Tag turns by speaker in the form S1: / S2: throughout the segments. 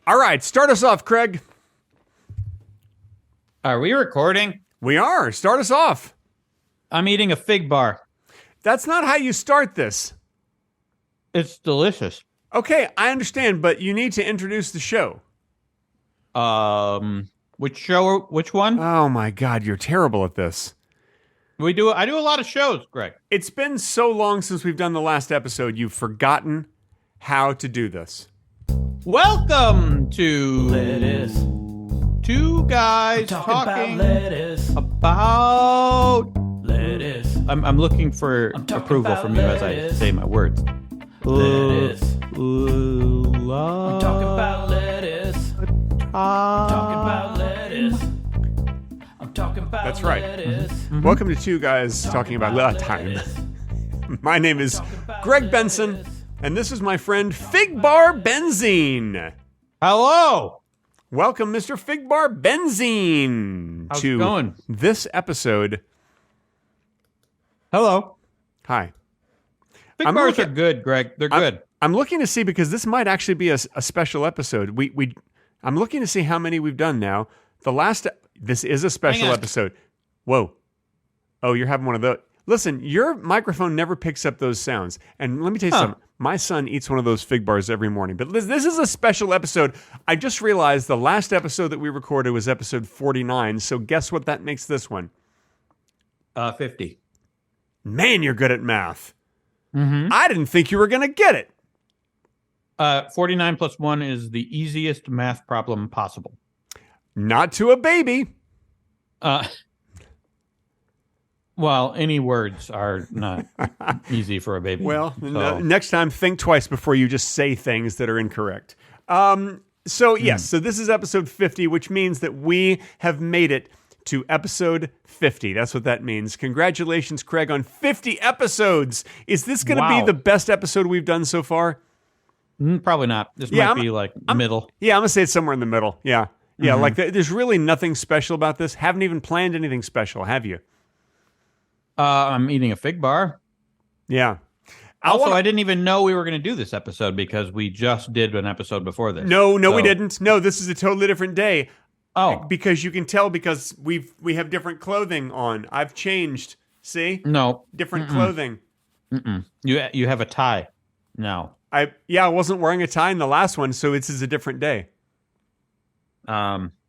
S1: All right, start us off, Craig.
S2: Are we recording?
S1: We are. Start us off.
S2: I'm eating a fig bar.
S1: That's not how you start this.
S2: It's delicious.
S1: Okay, I understand, but you need to introduce the show.
S2: Which show? Which one?
S1: Oh my God, you're terrible at this.
S2: I do a lot of shows, Greg.
S1: It's been so long since we've done the last episode, you've forgotten how to do this.
S2: Welcome to
S3: Lettuce.
S2: Two guys
S3: Talking
S2: talking
S3: about lettuce.
S2: about.
S3: Lettuce.
S2: I'm looking for
S3: I'm talking
S2: approval
S3: about
S2: from you as I
S3: lettuce.
S2: say my words.
S3: Lettuce.
S2: I'm
S3: I'm talking about lettuce. Talking about lettuce. I'm talking about
S1: That's right.
S3: lettuce.
S1: Welcome to Two Guys Talking About Time. My name is Greg Benson, and this is my friend Figbar Benzine.
S2: Hello.
S1: Welcome, Mr. Figbar Benzine,
S2: How's
S1: to
S2: it going?
S1: this episode.
S2: Hello.
S1: Hi.
S2: Fig
S1: I'm
S2: bars
S1: looking-
S2: are good, Greg. They're good.
S1: I'm looking to see, because this might actually be a special episode. I'm looking to see how many we've done now. This is a special
S2: Hang on.
S1: episode. Whoa. Oh, you're having one of those. Listen, your microphone never picks up those sounds. And let me tell you something. My son eats one of those fig bars every morning. But this is a special episode. I just realized the last episode that we recorded was episode 49. So guess what that makes this one?
S2: 50.
S1: Man, you're good at math.
S2: Mm-hmm.
S1: I didn't think you were going to get it.
S2: 49 plus 1 is the easiest math problem possible.
S1: Not to a baby.
S2: Well, any words are not easy for a baby.
S1: Well,
S2: So-
S1: next time, think twice before you just say things that are incorrect. So this is episode 50, which means that we have made it to episode 50. That's what that means. Congratulations, Craig, on 50 episodes. Is this going to
S2: Wow.
S1: be the best episode we've done so far?
S2: Probably not. This
S1: Yeah,
S2: might be like middle.
S1: Yeah, I'm going to say it's somewhere in the middle. Yeah. Yeah,
S2: Mm-hmm.
S1: like there's really nothing special about this. Haven't even planned anything special, have you?
S2: I'm eating a fig bar.
S1: Yeah.
S2: Also, I didn't even know we were going to do this episode because we just did an episode before this.
S1: No, we
S2: So-
S1: didn't. No, this is a totally different day.
S2: Oh,
S1: Because you can tell, because we have different clothing on. I've changed. See?
S2: no.
S1: Different clothing.
S2: Mm-mm. You have a tie now.
S1: I wasn't wearing a tie in the last one, so this is a different day.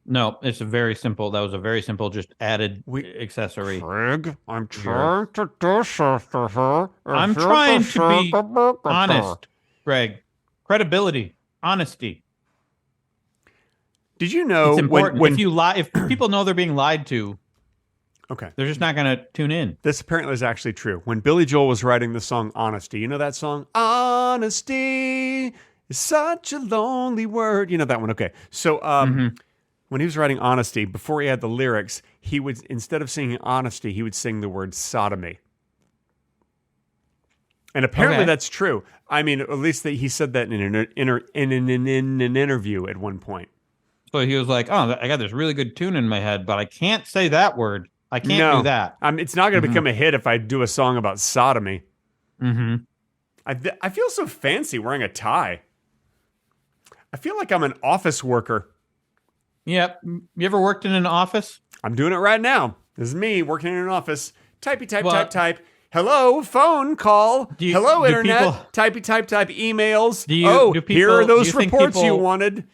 S2: No, it's a very simple. That was a very simple, just added
S1: We-
S2: accessory.
S1: Craig, I'm trying to do something here.
S2: I'm trying to be honest, Greg. Credibility, honesty.
S1: Did you know
S2: It's important.
S1: when
S2: If you lie, if people know they're being lied to,
S1: okay,
S2: they're just not going to tune in.
S1: this apparently is actually true. When Billy Joel was writing the song Honesty, you know that song? Honesty is such a lonely word. You know that one? Okay. So when he was writing Honesty, before he had the lyrics, he would, instead of singing honesty, he would sing the word sodomy. And apparently
S2: Okay.
S1: that's true. I mean, at least he said that in an interview at one point.
S2: So he was like, "Oh, I got this really good tune in my head, but I can't say that word. I can't do that."
S1: It's not going to become a hit if I do a song about sodomy.
S2: Mm-hmm.
S1: I feel so fancy wearing a tie. I feel like I'm an office worker.
S2: Yep. You ever worked in an office?
S1: I'm doing it right now. This is me working in an office. Typey, type,
S2: Well-
S1: type, type. Hello, phone call. Hello,
S2: do
S1: internet.
S2: people-
S1: Typey, type, type, emails.
S2: Do
S1: Here
S2: people-
S1: are those
S2: do you think
S1: reports you
S2: people-
S1: wanted.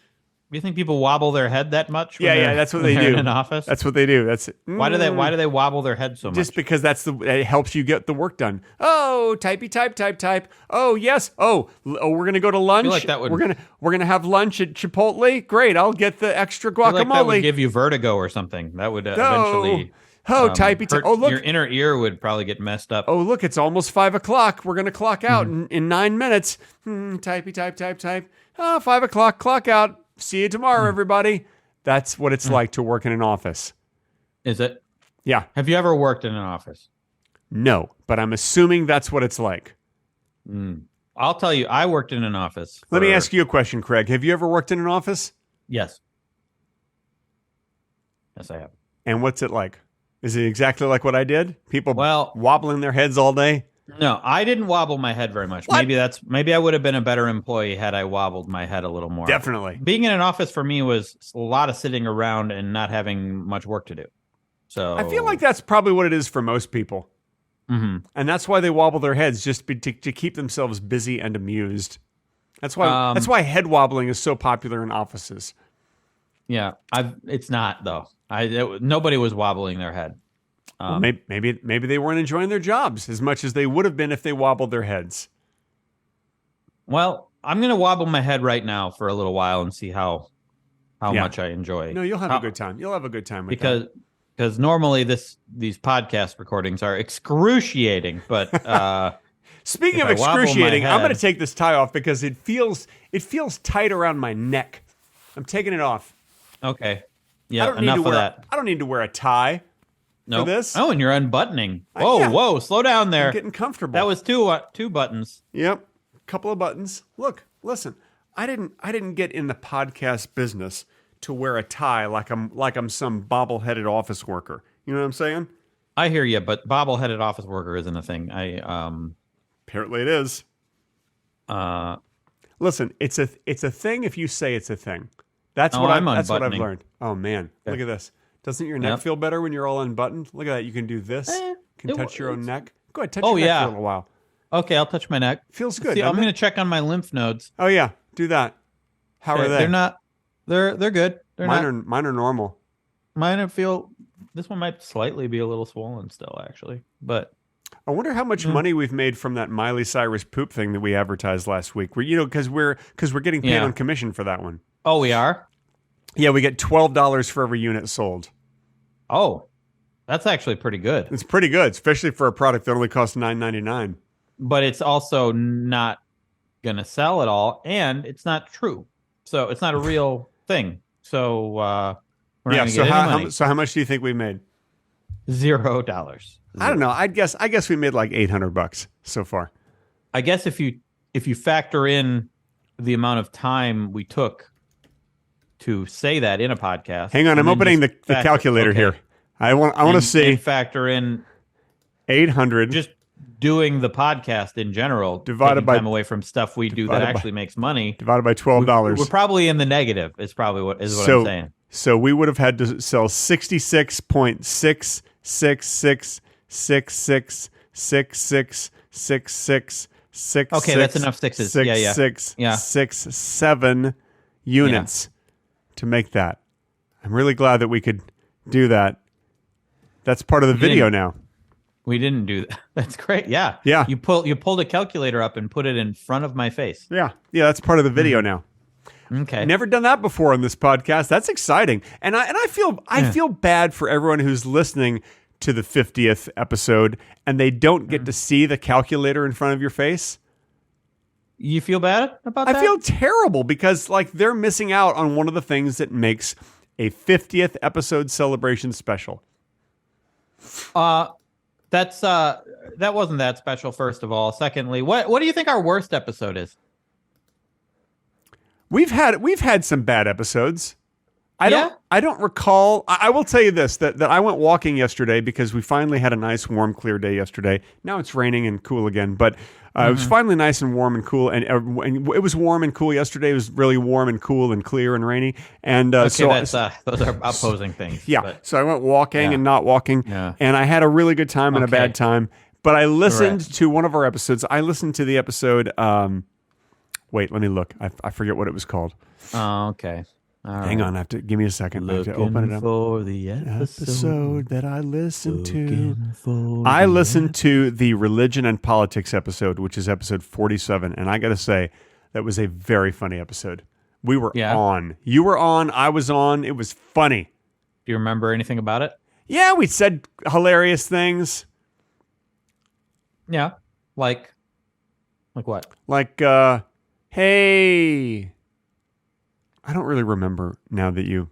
S2: Do you think people wobble their head that much? when
S1: Yeah,
S2: they're-
S1: that's what
S2: when
S1: they
S2: they're
S1: do.
S2: in an office.
S1: That's what they do. That's
S2: Why do they wobble their head so much?
S1: Just because it helps you get the work done. Oh, typey, type, type, type. Oh, yes. We're gonna go to lunch.
S2: like that would-
S1: We're gonna have lunch at Chipotle. Great. I'll get the extra
S2: I feel like that would
S1: guacamole.
S2: give you vertigo or something. That would eventually.
S1: Typey, type.
S2: hurt-
S1: Oh, look.
S2: Your inner ear would probably get messed up.
S1: Oh, look, it's almost 5:00. We're going to clock out
S2: Mm-hmm.
S1: in 9 minutes. Typey, type, type, type. 5:00, clock out. See you tomorrow,
S2: Mm.
S1: everybody. That's what it's like to work in an office.
S2: Is it?
S1: Yeah.
S2: Have you ever worked in an office?
S1: No, but I'm assuming that's what it's like.
S2: I'll tell you, I worked in an office.
S1: Let me
S2: for-
S1: ask you a question, Craig. Have you ever worked in an office?
S2: Yes. Yes, I have.
S1: And what's it like? Is it exactly like what I did? People
S2: Well-
S1: wobbling their heads all day?
S2: No, I didn't wobble my head very much.
S1: What?
S2: Maybe I would have been a better employee had I wobbled my head a little more.
S1: Definitely.
S2: Being in an office for me was a lot of sitting around and not having much work to do. So
S1: I feel like that's probably what it is for most people.
S2: Mhm.
S1: And that's why they wobble their heads, just to keep themselves busy and amused. That's why head wobbling is so popular in offices.
S2: Yeah, it's not though. Nobody was wobbling their head.
S1: Well, maybe they weren't enjoying their jobs as much as they would have been if they wobbled their heads.
S2: Well, I'm going to wobble my head right now for a little while and see how much I enjoy.
S1: No, you'll have a good time. You'll have a good time with that.
S2: Because normally these podcast recordings are excruciating, but
S1: speaking of excruciating, I'm going to take this tie off because it feels tight around my neck. I'm taking it off.
S2: Okay. Yeah, enough of that.
S1: I don't need to wear a tie for this.
S2: Oh, and you're unbuttoning. Whoa,
S1: yeah.
S2: Whoa, slow down there.
S1: I'm getting comfortable.
S2: That was two buttons.
S1: Yep. Couple of buttons. Look, listen. I didn't get in the podcast business to wear a tie like I'm some bobble-headed office worker. You know what I'm saying?
S2: I hear you, but bobble-headed office worker isn't a thing.
S1: Apparently it is. Listen, it's a thing if you say it's a thing. That's what I've learned. Oh man, Look at this. Doesn't your neck feel better when you're all unbuttoned? Look at that. You can do this. You can touch your own neck. Go ahead, touch your neck for a little while.
S2: Okay, I'll touch my neck.
S1: Feels good.
S2: See, I'm going to check on my lymph nodes.
S1: Oh yeah, do that. How are they?
S2: They're not. They're good.
S1: Mine are normal.
S2: This one might slightly be a little swollen still, actually. But
S1: I wonder how much money we've made from that Miley Cyrus poop thing that we advertised last week. Because we're getting paid on commission for that one.
S2: Oh, we are?
S1: Yeah, we get $12 for every unit sold.
S2: Oh, that's actually pretty good.
S1: It's pretty good, especially for a product that only costs $9.99.
S2: But it's also not going to sell at all, and it's not true. So it's not a real thing. So we're not going to get any money.
S1: So how much do you think we made?
S2: $0.
S1: I don't know. I guess we made like $800 so far.
S2: I guess if you factor in the amount of time we took to say that in a podcast.
S1: Hang on, I'm opening the calculator here. I want to see.
S2: And factor in
S1: 800.
S2: Just doing the podcast in general,
S1: divided by
S2: time away from stuff we do that actually makes money.
S1: Divided by $12.
S2: We're probably in the negative. Is probably what I'm saying.
S1: So we would have had to sell 66.666666666.
S2: Okay, that's enough sixes. Yeah.
S1: 7 units to make that. I'm really glad that we could do that. That's part of the video now.
S2: We didn't do that. That's great. Yeah.
S1: Yeah.
S2: You pulled a calculator up and put it in front of my face.
S1: Yeah. Yeah, that's part of the video now.
S2: Okay.
S1: Never done that before on this podcast. That's exciting. And I feel bad for everyone who's listening to the 50th episode and they don't get to see the calculator in front of your face.
S2: You feel bad about that?
S1: I feel terrible because they're missing out on one of the things that makes a 50th episode celebration special.
S2: That wasn't that special, first of all. Secondly, what do you think our worst episode is?
S1: We've had some bad episodes. I don't recall. I will tell you this, that I went walking yesterday because we finally had a nice, warm, clear day yesterday. Now it's raining and cool again, but it was finally nice and warm and cool. And it was warm and cool yesterday. It was really warm and cool and clear and rainy. And
S2: those are opposing things.
S1: Yeah.
S2: But,
S1: so I went walking and not walking. Yeah. And I had a really good time and a bad time. But I listened to one of our episodes. I listened to the episode. Wait, let me look. I forget what it was called.
S2: Oh, okay.
S1: Hang on, give me a second. I have to open it up.
S2: For the episode
S1: that I listened to. I listened to the religion and politics episode, which is episode 47, and I got to say, that was a very funny episode. We were on. You were on. I was on. It was funny.
S2: Do you remember anything about it?
S1: Yeah, we said hilarious things.
S2: Yeah, like what?
S1: Like, hey. I don't really remember now that you're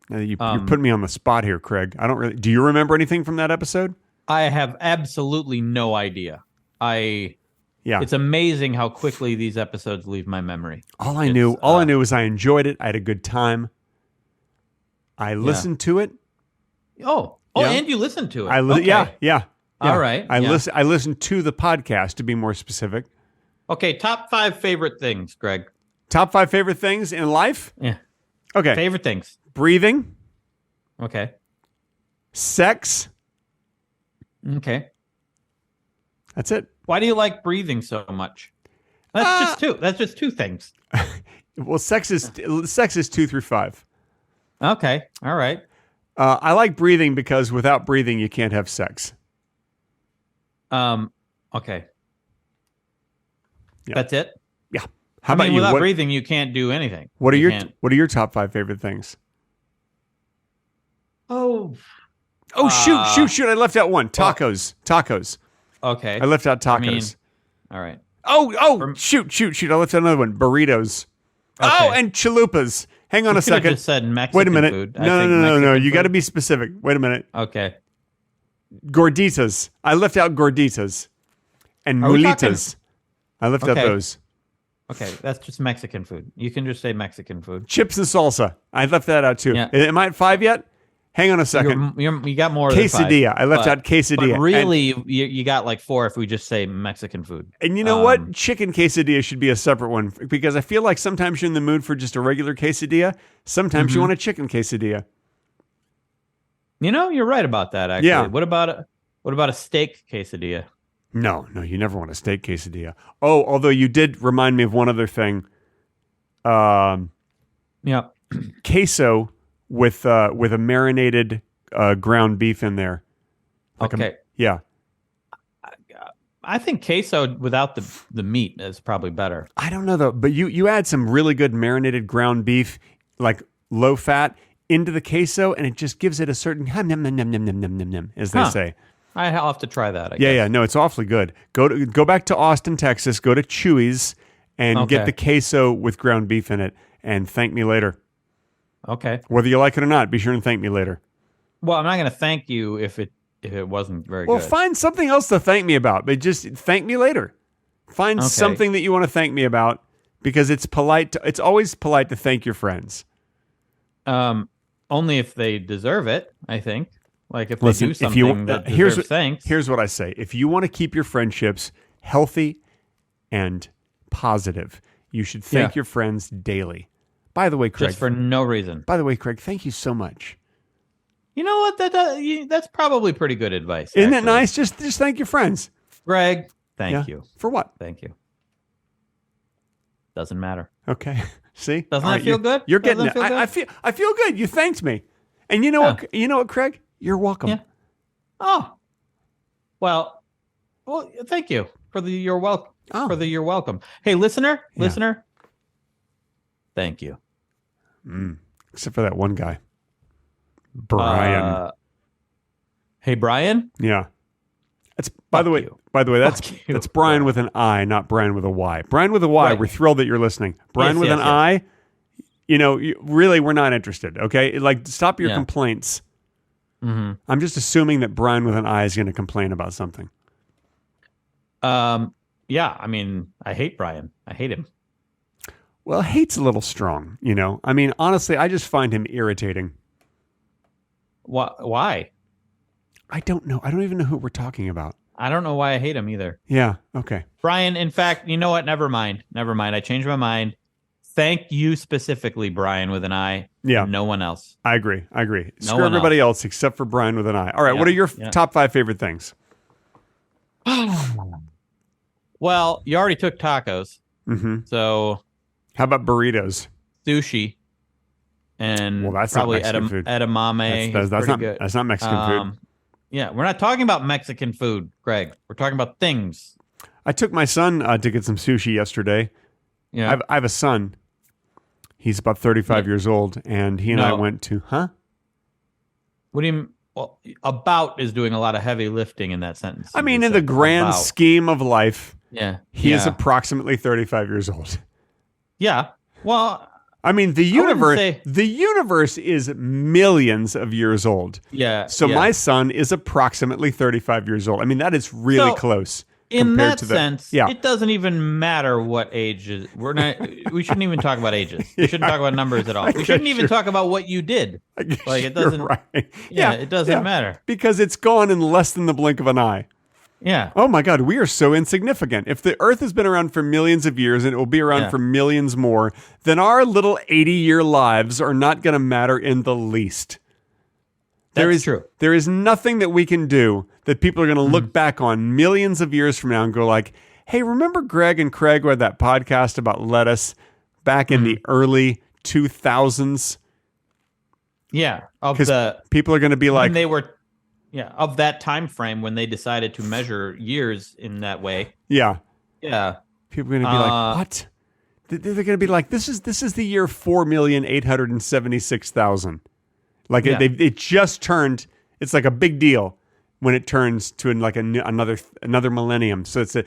S1: putting me on the spot here, Craig. Do you remember anything from that episode?
S2: I have absolutely no idea. It's amazing how quickly these episodes leave my memory.
S1: All I knew is I enjoyed it. I had a good time. I listened to it.
S2: And you listened to it.
S1: Yeah. Yeah.
S2: All right.
S1: I
S2: yeah.
S1: listen to the podcast, to be more specific.
S2: Okay, top 5 favorite things, Greg.
S1: Top 5 favorite things in life?
S2: Yeah.
S1: Okay.
S2: Favorite things.
S1: Breathing,
S2: Okay.
S1: sex.
S2: Okay.
S1: That's it.
S2: Why do you like breathing so much? That's just two things.
S1: Well, sex is 2 through 5.
S2: Okay. All right.
S1: I like breathing because without breathing, you can't have sex.
S2: Okay.
S1: Yeah.
S2: That's it.
S1: Yeah. How about you?
S2: Without breathing, you can't do anything.
S1: What are
S2: You
S1: your
S2: can't-
S1: What are your top 5 favorite things?
S2: Oh.
S1: Oh, shoot! I left out one. Tacos.
S2: Okay.
S1: I left out tacos.
S2: I mean, all right.
S1: Shoot! I left out another one. Burritos.
S2: Okay.
S1: Oh, and chalupas. Hang on a
S2: You could have
S1: second.
S2: just said Mexican
S1: Wait a minute.
S2: food.
S1: No.
S2: Mexican
S1: You got to
S2: food-
S1: be specific. Wait a minute.
S2: Okay.
S1: Gorditas. I left out gorditas. And
S2: Are we
S1: mulitas. I left out
S2: Okay.
S1: those.
S2: Okay. That's just Mexican food. You can just say Mexican food.
S1: Chips and salsa. I left that out too.
S2: Yeah.
S1: Am I at 5 yet? Hang on a second.
S2: You got more than 5,
S1: Quesadilla. I left out quesadilla.
S2: But really, you got like 4 if we just say Mexican food.
S1: And you know what? Chicken quesadilla should be a separate one because I feel like sometimes you're in the mood for just a regular quesadilla. Sometimes you want a chicken quesadilla.
S2: You know, you're right about that. Actually,
S1: Yeah.
S2: What about a steak quesadilla?
S1: No, you never want a steak quesadilla. Oh, although you did remind me of one other thing.
S2: Yeah.
S1: Queso with a marinated ground beef in there.
S2: Okay.
S1: Yeah.
S2: I think queso without the meat is probably better.
S1: I don't know though, but you add some really good marinated ground beef, like low fat, into the queso, and it just gives it a certain hum, num, num, num, num, num, num, num, num, as they say.
S2: I'll have to try that. I
S1: Yeah,
S2: guess.
S1: yeah, no, it's awfully good. Go back to Austin, Texas. Go to Chewy's and get the queso with ground beef in it, and thank me later.
S2: Okay.
S1: Whether you like it or not, be sure and thank me later.
S2: Well, I'm not going to thank you if it wasn't very
S1: Well,
S2: good.
S1: find something else to thank me about, but just thank me later. Find
S2: Okay.
S1: something that you want to thank me about because it's polite. It's always polite to thank your friends.
S2: Only if they deserve it, I think. Like if they
S1: Listen,
S2: do something
S1: if you
S2: that
S1: here's
S2: deserves thanks.
S1: here's what I say: if you want to keep your friendships healthy and positive, you should thank your friends daily. By the way, Craig.
S2: just for no reason.
S1: By the way, Craig, thank you so much.
S2: You know what? That's probably pretty good advice.
S1: Isn't that
S2: actually.
S1: nice? Just thank your friends.
S2: Greg? Thank
S1: Yeah.
S2: you.
S1: For what?
S2: Thank you. Doesn't matter.
S1: Okay. See?
S2: Doesn't
S1: All
S2: that feel good?
S1: You're getting
S2: Doesn't
S1: it.
S2: it feel good?
S1: I feel good. You thanked me. And you know what? You know what, Craig? You're welcome.
S2: Yeah. Oh. Well, thank you for the you're welcome.
S1: Oh.
S2: For the you're welcome. Hey, listener. Thank you.
S1: Except for that one guy. Brian.
S2: Hey, Brian.
S1: Yeah. That's by the way,
S2: you.
S1: that's
S2: Fuck you.
S1: that's Brian with an I, not Brian with a Y. Brian with a Y,
S2: Right.
S1: we're thrilled that you're listening. Brian
S2: Yes,
S1: with
S2: yes,
S1: an
S2: yes.
S1: I, really we're not interested, okay? Like stop your
S2: Yeah.
S1: complaints.
S2: Mm-hmm.
S1: I'm just assuming that Brian with an I is going to complain about something.
S2: Yeah, I mean, I hate Brian. I hate him.
S1: Well, hate's a little strong, I mean, honestly, I just find him irritating.
S2: Why?
S1: I don't know. I don't even know who we're talking about.
S2: I don't know why I hate him either.
S1: Yeah, okay.
S2: Brian, in fact, you know what? Never mind. I changed my mind. Thank you specifically, Brian with an I.
S1: Yeah.
S2: No one else.
S1: I agree.
S2: No
S1: Screw
S2: one
S1: everybody else except for Brian with an I. All right,
S2: Yeah,
S1: what are your
S2: yeah.
S1: top 5 favorite things?
S2: Well, you already took tacos.
S1: Mm-hmm.
S2: So
S1: How about burritos?
S2: sushi and
S1: Well, that's not
S2: probably
S1: Mexican food.
S2: edamame.
S1: That's
S2: is
S1: not
S2: pretty good.
S1: that's not Mexican food.
S2: Yeah, we're not talking about Mexican food, Greg. We're talking about things.
S1: I took my son to get some sushi yesterday.
S2: Yeah.
S1: I have a son. He's about 35
S2: Yeah.
S1: years old, and he and I
S2: No.
S1: went to
S2: What do you mean? Well, about is doing a lot of heavy lifting in that sentence.
S1: I mean,
S2: You
S1: in the
S2: said
S1: grand
S2: about.
S1: scheme of life,
S2: Yeah.
S1: he is
S2: yeah.
S1: approximately 35 years old.
S2: Yeah. Well,
S1: I mean, the
S2: wouldn't
S1: universe
S2: say-
S1: the universe is millions of years old.
S2: yeah.
S1: So
S2: yeah.
S1: my son is approximately 35 years old. I mean, that is really
S2: So-
S1: close.
S2: In
S1: compared
S2: that
S1: to the
S2: sense,
S1: yeah.
S2: it doesn't even matter what age is. We're not. We shouldn't even talk about ages. We shouldn't talk about numbers at all. We shouldn't even talk about what you did.
S1: I guess
S2: Like it
S1: you're
S2: doesn't.
S1: right.
S2: Yeah, it doesn't matter.
S1: because it's gone in less than the blink of an eye.
S2: Yeah.
S1: Oh my God, we are so insignificant. If the Earth has been around for millions of years and it will be around
S2: Yeah.
S1: for millions more, then our little 80-year lives are not going to matter in the least.
S2: That's true.
S1: There is nothing that we can do that people are going to look back on millions of years from now and go like, hey, remember Greg and Craig who had that podcast about lettuce back in the early 2000s?
S2: Yeah. Of
S1: Because
S2: the
S1: people are going to be like,
S2: when they were, of that time frame when they decided to measure years in that way.
S1: yeah.
S2: Yeah.
S1: People are going to be like, what? They're going to be like, this is the year 4,876,000. Like
S2: Yeah.
S1: it just turned. It's like a big deal when it turns to another millennium. So it's a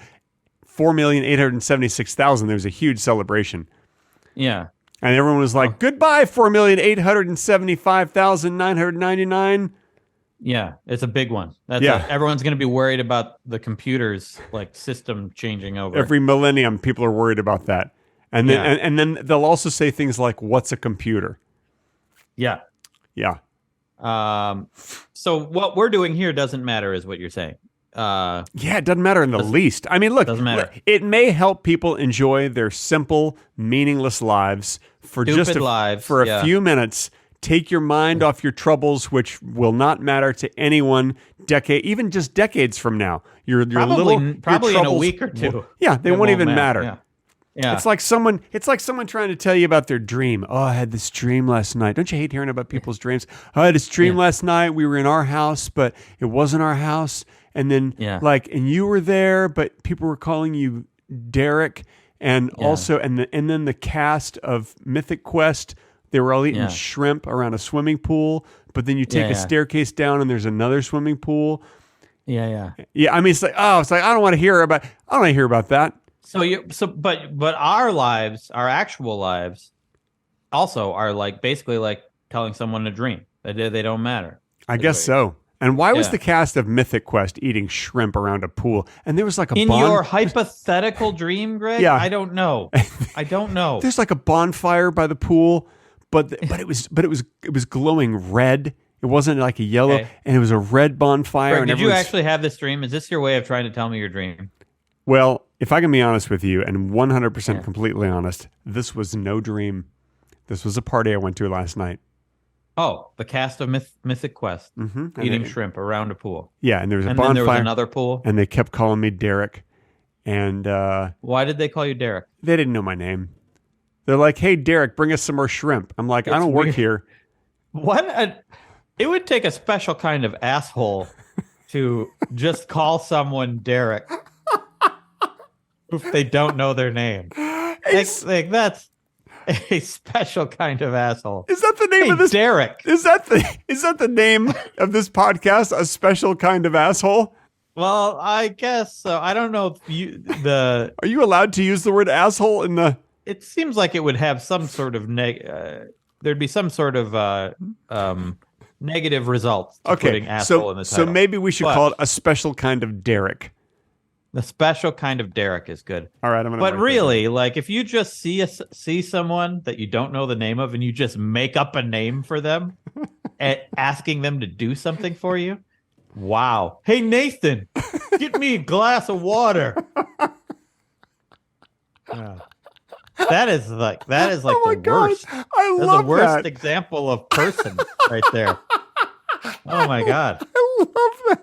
S1: 4,876,000. There's a huge celebration,
S2: Yeah.
S1: and everyone was
S2: Oh.
S1: like, "Goodbye, 4,875,999."
S2: Yeah. It's a big one. That's
S1: Yeah.
S2: everyone's going to be worried about the computers like system changing over.
S1: Every millennium, people are worried about that, and then
S2: Yeah.
S1: and then they'll also say things like, "What's a computer?"
S2: Yeah.
S1: Yeah.
S2: So what we're doing here doesn't matter, is what you're saying.
S1: Yeah, it doesn't matter in the least. I mean, look,
S2: doesn't matter.
S1: It may help people enjoy their simple, meaningless lives for
S2: Stupid
S1: just
S2: lives,
S1: for a
S2: yeah.
S1: few minutes. Take your mind off your troubles, which will not matter to anyone. Even just decades from now, your
S2: Probably in a
S1: troubles
S2: week or two.
S1: Yeah, they
S2: It
S1: won't even matter.
S2: Yeah. Yeah.
S1: It's like someone trying to tell you about their dream. Oh, I had this dream last night. Don't you hate hearing about people's dreams? I had this dream last night. We were in our house, but it wasn't our house. And then and you were there, but people were calling you Derek. And also, and then the cast of Mythic Quest, they were all eating shrimp around a swimming pool. But then you take a staircase down and there's another swimming pool.
S2: Yeah.
S1: Yeah. I mean, it's like I don't want to hear about that.
S2: But our lives, our actual lives, also are like basically like telling someone a dream. They don't matter.
S1: I guess so. And why was the cast of Mythic Quest eating shrimp around a pool? And there was like
S2: your hypothetical dream, Greg?
S1: Yeah.
S2: I don't know.
S1: There's like a bonfire by the pool, but it was glowing red. It wasn't like a yellow, and it was a red bonfire.
S2: Greg,
S1: and
S2: did you actually have this dream? Is this your way of trying to tell me your dream?
S1: Well, if I can be honest with you, and 100% completely honest, this was no dream. This was a party I went to last night.
S2: Oh, the cast of Mythic Quest eating shrimp around a pool.
S1: Yeah, and there was a
S2: bonfire.
S1: bonfire.
S2: And then there was another pool.
S1: And they kept calling me Derek. And
S2: why did they call you Derek?
S1: They didn't know my name. They're like, "Hey, Derek, bring us some more shrimp." I'm like, "I don't work here."
S2: It would take a special kind of asshole to just call someone Derek if they don't know their name. Like that's a special kind of asshole.
S1: Is that the name of this?
S2: Derek.
S1: Is that the name of this podcast? A special kind of asshole?
S2: Well, I guess so. I don't know if
S1: Are you allowed to use the word asshole in the?
S2: It seems like it would have some sort of there'd be some sort of negative results to putting asshole in the title.
S1: So maybe we should call it a special kind of Derek.
S2: The special kind of Derek is good.
S1: All right, I'm gonna.
S2: But really, like if you just see someone that you don't know the name of and you just make up a name for them, asking them to do something for you, wow! Hey Nathan, get me a glass of water. That is like
S1: oh
S2: the worst.
S1: I
S2: That's
S1: love
S2: the worst
S1: that.
S2: example of person right there. Oh my god!
S1: I love that.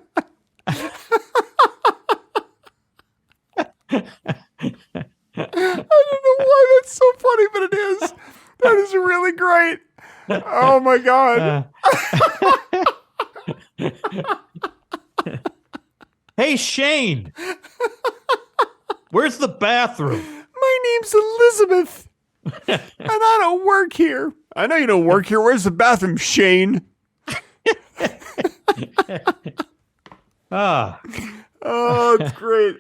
S1: I don't know why that's so funny, but it is. That is really great. Oh my god.
S2: Hey Shane, where's the bathroom?
S1: My name's Elizabeth, and I don't work here. I know you don't work here. Where's the bathroom, Shane?
S2: Ah,
S1: Oh, it's great.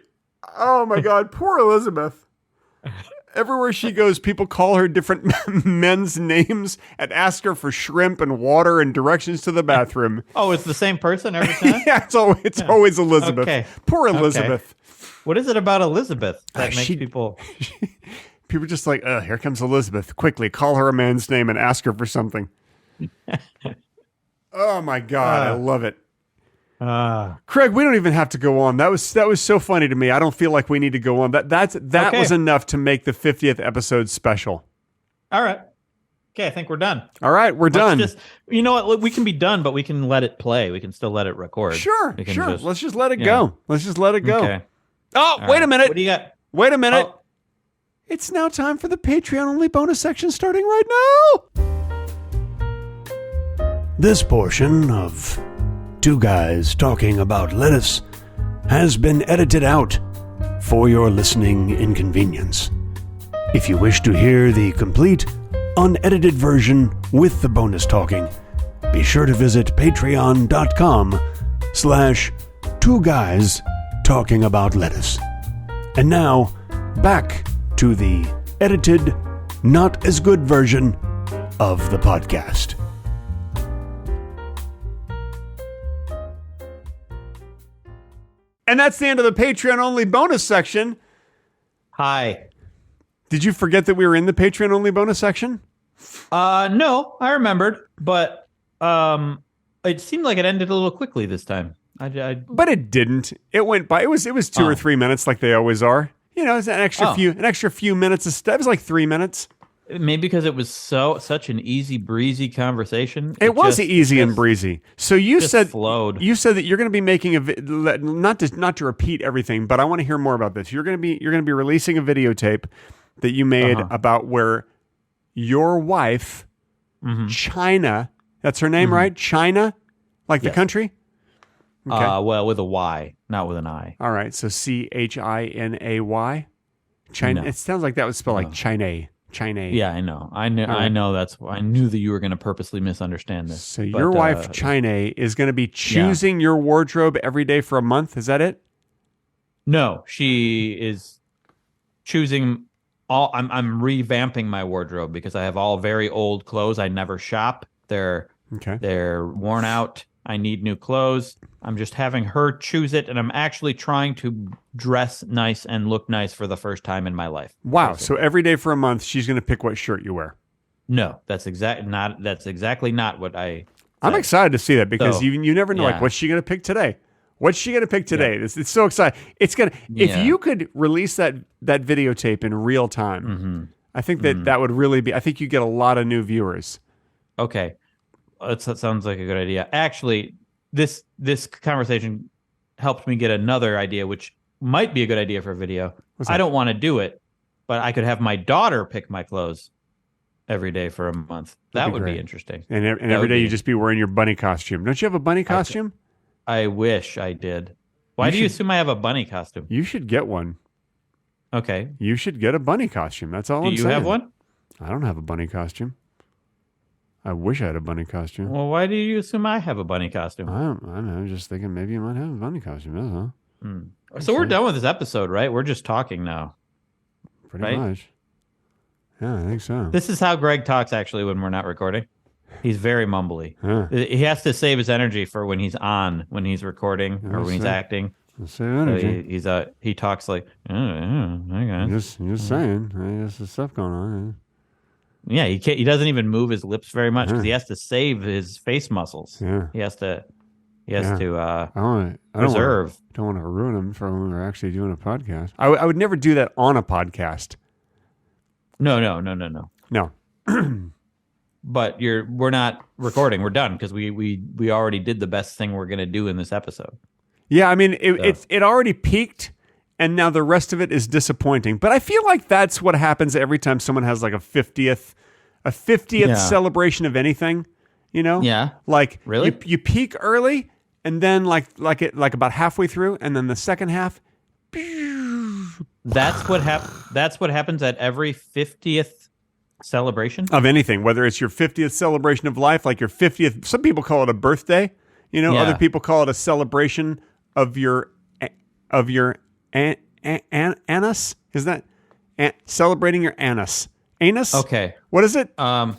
S1: Oh my god, poor Elizabeth. Everywhere she goes, people call her different men's names and ask her for shrimp and water and directions to the bathroom.
S2: oh, it's the same person every time.
S1: Yeah, it's always Elizabeth.
S2: Okay.
S1: Poor Elizabeth.
S2: What is it about Elizabeth that makes
S1: she-
S2: people?
S1: People are just like, here comes Elizabeth. Quickly, call her a man's name and ask her for something. Oh my God, I love it. Craig, we don't even have to go on. That was so funny to me. I don't feel like we need to go on. That
S2: Okay.
S1: was enough to make the 50th episode special.
S2: All right. Okay, I think we're done.
S1: All right, we're done.
S2: Just, you know what? We can be done, but we can let it play. We can still let it record.
S1: Sure,
S2: We can
S1: sure.
S2: just-
S1: Let's just let it
S2: yeah.
S1: go. Let's just let it go.
S2: Okay.
S1: Oh,
S2: All
S1: wait a
S2: right.
S1: minute.
S2: What do you got?
S1: Wait a minute.
S2: Oh,
S1: It's now time for the Patreon only bonus section starting right now.
S4: This portion of Two Guys Talking About Lettuce has been edited out for your listening inconvenience. If you wish to hear the complete, unedited version with the bonus talking, be sure to visit patreon.com/Two Guys Talking About Lettuce. And now, back to the edited, not as good version of the podcast.
S1: And that's the end of the Patreon only bonus section.
S2: hi.
S1: Did you forget that we were in the Patreon only bonus section?
S2: No, I remembered, but it seemed like it ended a little quickly this time.
S1: But it didn't. It went by. It was 2 or 3 minutes like they always are. You know, it's an extra few minutes of stuff. It was like 3 minutes.
S2: Maybe because it was such an easy breezy conversation.
S1: It was
S2: just-
S1: easy and
S2: just-
S1: breezy. So you
S2: just
S1: said
S2: flowed.
S1: you said that you're going to be making not to repeat everything, but I want to hear more about this. You're going to be releasing a videotape that you made about where your wife, China, that's her name, right? China, like the
S2: Yes.
S1: country. Okay.
S2: Well, with a Y, not with an I.
S1: All right. So CHINAY. China.
S2: No.
S1: It sounds like that would spell like China. China.
S2: Yeah, I know. I
S1: right.
S2: know. I knew that you were going to purposely misunderstand this.
S1: So
S2: but,
S1: your wife, China, is going to be choosing your wardrobe every day for a month. Is that it?
S2: No, she is choosing all. I'm revamping my wardrobe because I have all very old clothes. I never shop. They're worn out. I need new clothes. I'm just having her choose it, and I'm actually trying to dress nice and look nice for the first time in my life.
S1: Wow. So every day for a month, she's going to pick what shirt you wear.
S2: No, that's exactly not what I.
S1: I'm excited to see that because
S2: So,
S1: you never know, like,
S2: yeah.
S1: what's she going to pick today? What's she going to pick today? It's so exciting. It's going to, if
S2: Yeah.
S1: you could release that videotape in real time, I think that would really be, I think you get a lot of new viewers.
S2: Okay, that sounds like a good idea. Actually, this conversation helped me get another idea, which might be a good idea for a video.
S1: What's
S2: I
S1: that?
S2: don't want to do it, but I could have my daughter pick my clothes every day for a month. That
S1: That'd be
S2: would be
S1: great.
S2: interesting.
S1: And
S2: That
S1: every
S2: would
S1: day
S2: be-
S1: you just be wearing your bunny costume. Don't you have a bunny costume?
S2: I wish I did. Why
S1: You
S2: do you
S1: should-
S2: assume I have a bunny costume?
S1: You should get one.
S2: Okay.
S1: You should get a bunny costume. That's all
S2: Do
S1: I'm
S2: you
S1: saying.
S2: have one?
S1: I don't have a bunny costume. I wish I had a bunny costume.
S2: Well, why do you assume I have a bunny costume?
S1: I don't know. I'm just thinking maybe you might have a bunny costume. That's all.
S2: So we're done with this episode, right? We're just talking now.
S1: Pretty
S2: Right?
S1: much. Yeah, I think so.
S2: This is how Greg talks actually when we're not recording. He's very mumbly.
S1: Yeah.
S2: He has to save his energy for when he's on, when he's recording or when he's
S1: Yes, sir.
S2: acting.
S1: Let's say
S2: So
S1: energy.
S2: he talks like, okay.
S1: Just saying. There's some stuff going on.
S2: Yeah, he doesn't even move his lips very much because he has to save his face muscles.
S1: Yeah.
S2: He has to
S1: I don't
S2: reserve.
S1: want to ruin them for when we're actually doing a podcast. I would never do that on a podcast.
S2: No.
S1: No.
S2: But we're not recording. We're done because we already did the best thing we're gonna do in this episode.
S1: Yeah, I mean, it already peaked, and now the rest of it is disappointing. But I feel like that's what happens every time someone has like a 50th
S2: Yeah.
S1: celebration of anything. You know?
S2: Yeah.
S1: Like
S2: Really?
S1: you peak early, and then like about halfway through, and then the second half.
S2: That's what happens at every 50th celebration.
S1: Of anything, whether it's your 50th celebration of life, like your 50th, some people call it a birthday, you know,
S2: Yeah.
S1: other people call it a celebration of your anus. Is that celebrating your anus? Anus?
S2: Okay.
S1: What is it?
S2: Um.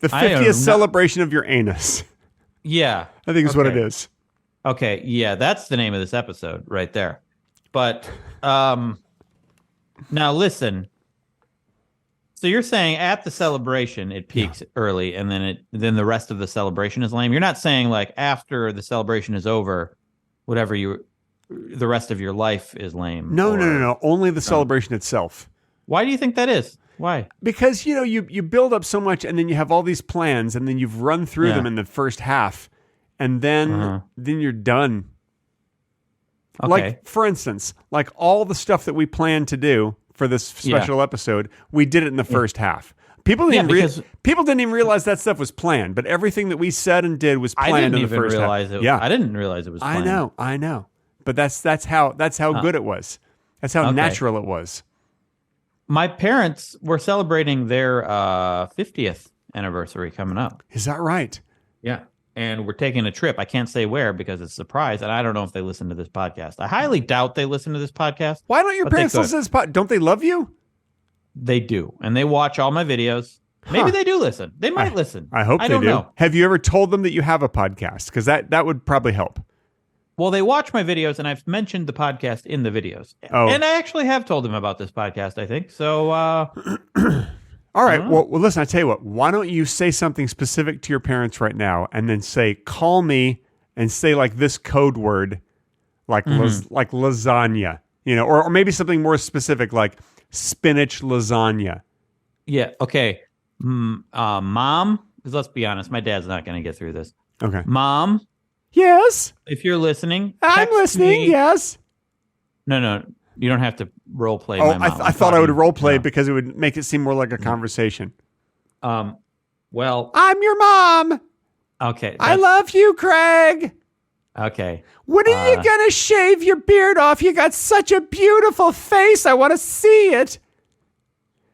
S1: The
S2: I don't
S1: 50th
S2: know.
S1: celebration of your anus.
S2: Yeah.
S1: I think is what it
S2: Okay.
S1: is.
S2: Okay. Yeah, that's the name of this episode right there. But now listen. So you're saying at the celebration it peaks early, and then the rest of the celebration is lame. You're not saying like after the celebration is over, the rest of your life is lame.
S1: No. Only the celebration itself.
S2: Why do you think that is? Why?
S1: Because you build up so much, and then you have all these plans, and then you've run through them in the first half, and then you're done.
S2: Okay.
S1: Like, for instance, like all the stuff that we planned to do for this special episode, we did it in the first half. People didn't even realize that stuff was planned, but everything that we said and did was planned in the first half.
S2: I didn't realize it was planned.
S1: I know. But that's how good it was. That's how natural it was.
S2: My parents were celebrating their 50th anniversary coming up.
S1: Is that right?
S2: Yeah. And we're taking a trip. I can't say where because it's a surprise. And I don't know if they listen to this podcast. I highly doubt they listen to this podcast.
S1: Why don't your parents listen to this podcast? Don't they love you?
S2: They do. And they watch all my videos. Maybe they do listen. They might listen.
S1: I hope they do. Know. Have you ever told them that you have a podcast? Because that would probably help.
S2: Well, they watch my videos, and I've mentioned the podcast in the videos. Oh. And I actually have told them about this podcast, I think. So,
S1: all right. Well, listen, I tell you what. Why don't you say something specific to your parents right now, and then say, call me, and say like this code word, like like lasagna, or maybe something more specific, like spinach lasagna.
S2: Yeah. Okay. Mom, because let's be honest, my dad's not going to get through this.
S1: Okay.
S2: Mom.
S1: Yes.
S2: If you're listening,
S1: I'm listening. Me. Yes.
S2: No. You don't have to role play.
S1: Oh,
S2: my mom.
S1: I thought I would role play because it would make it seem more like a conversation.
S2: Well,
S1: I'm your mom.
S2: Okay.
S1: I love you, Craig.
S2: Okay.
S1: When are you gonna shave your beard off? You got such a beautiful face. I want to see it.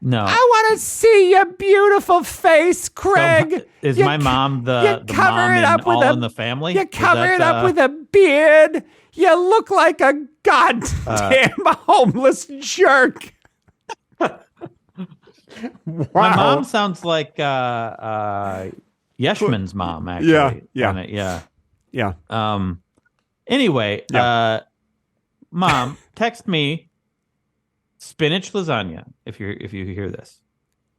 S2: No.
S1: I want to see your beautiful face, Craig.
S2: So is my mom the mom in the family?
S1: You cover it up with a beard. You look like a goddamn homeless jerk. Wow.
S2: My mom sounds like Yeshman's mom, actually.
S1: Yeah.
S2: Anyway, Mom, text me spinach lasagna if you hear this.